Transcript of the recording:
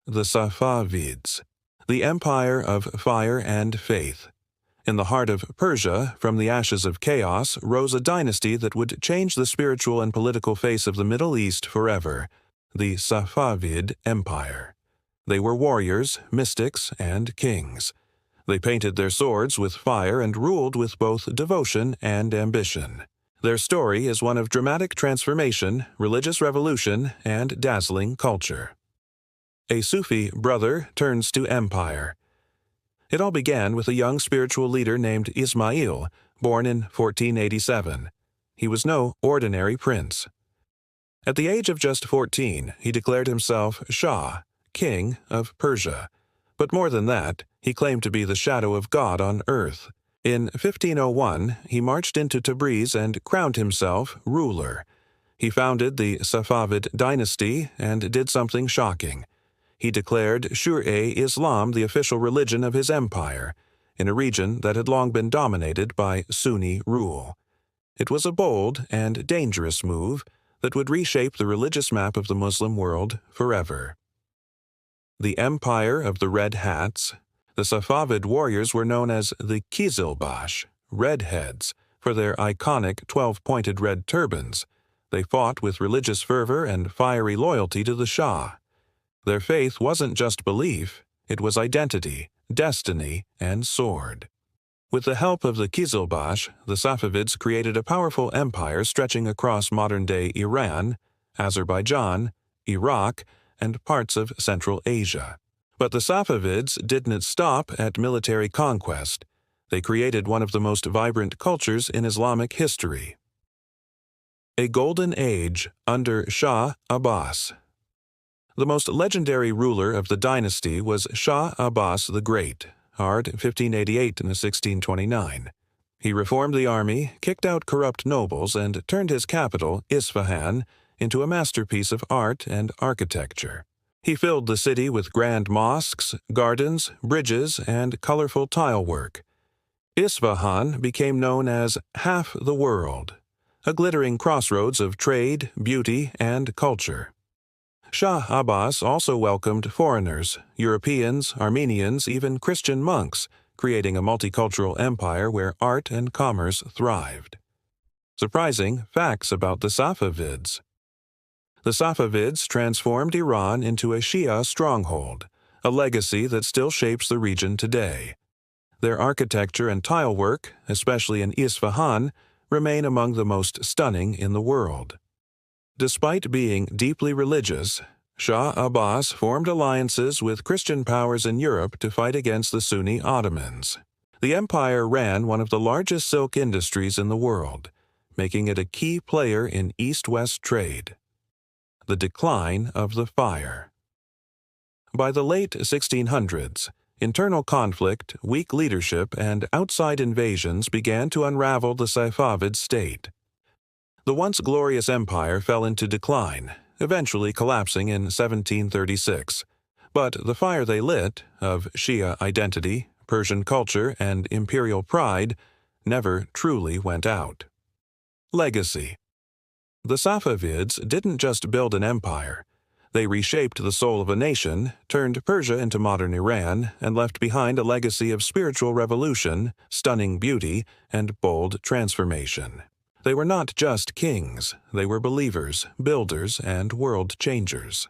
The Safavids, the empire of fire and faith. In the heart of Persia, from the ashes of chaos, rose a dynasty that would change the spiritual and political face of the Middle East forever, the Safavid Empire. They were warriors, mystics, and kings. They painted their swords with fire and ruled with both devotion and ambition. Their story is one of dramatic transformation, religious revolution, and dazzling culture. A Sufi brother turns to empire. It all began with a young spiritual leader named Ismail, born in 1487. He was no ordinary prince. At the age of just 14, he declared himself Shah, king of Persia. But more than that, he claimed to be the shadow of God on earth. In 1501, he marched into Tabriz and crowned himself ruler. He founded the Safavid dynasty and did something shocking. He declared Shi'a Islam the official religion of his empire, in a region that had long been dominated by Sunni rule. It was a bold and dangerous move that would reshape the religious map of the Muslim world forever. The Empire of the Red Hats. The Safavid warriors were known as the Qizilbash, redheads, for their iconic 12-pointed red turbans. They fought with religious fervor and fiery loyalty to the Shah. Their faith wasn't just belief, it was identity, destiny, and sword. With the help of the Qizilbash, the Safavids created a powerful empire stretching across modern-day Iran, Azerbaijan, Iraq, and parts of Central Asia. But the Safavids didn't stop at military conquest. They created one of the most vibrant cultures in Islamic history. A golden age under Shah Abbas. The most legendary ruler of the dynasty was Shah Abbas the Great, hard 1588 to 1629. He reformed the army, kicked out corrupt nobles, and turned his capital, Isfahan, into a masterpiece of art and architecture. He filled the city with grand mosques, gardens, bridges, and colorful tile work. Isfahan became known as half the world, a glittering crossroads of trade, beauty, and culture. Shah Abbas also welcomed foreigners, Europeans, Armenians, even Christian monks, creating a multicultural empire where art and commerce thrived. Surprising facts about the Safavids. The Safavids transformed Iran into a Shi'a stronghold, a legacy that still shapes the region today. Their architecture and tile work, especially in Isfahan, remain among the most stunning in the world. Despite being deeply religious, Shah Abbas formed alliances with Christian powers in Europe to fight against the Sunni Ottomans. The empire ran one of the largest silk industries in the world, making it a key player in East-West trade. The decline of the fire. By the late 1600s, internal conflict, weak leadership, and outside invasions began to unravel the Safavid state. The once glorious empire fell into decline, eventually collapsing in 1736. But the fire they lit, of Shi'a identity, Persian culture, and imperial pride, never truly went out. Legacy. The Safavids didn't just build an empire. They reshaped the soul of a nation, turned Persia into modern Iran, and left behind a legacy of spiritual revolution, stunning beauty, and bold transformation. They were not just kings, they were believers, builders, and world changers.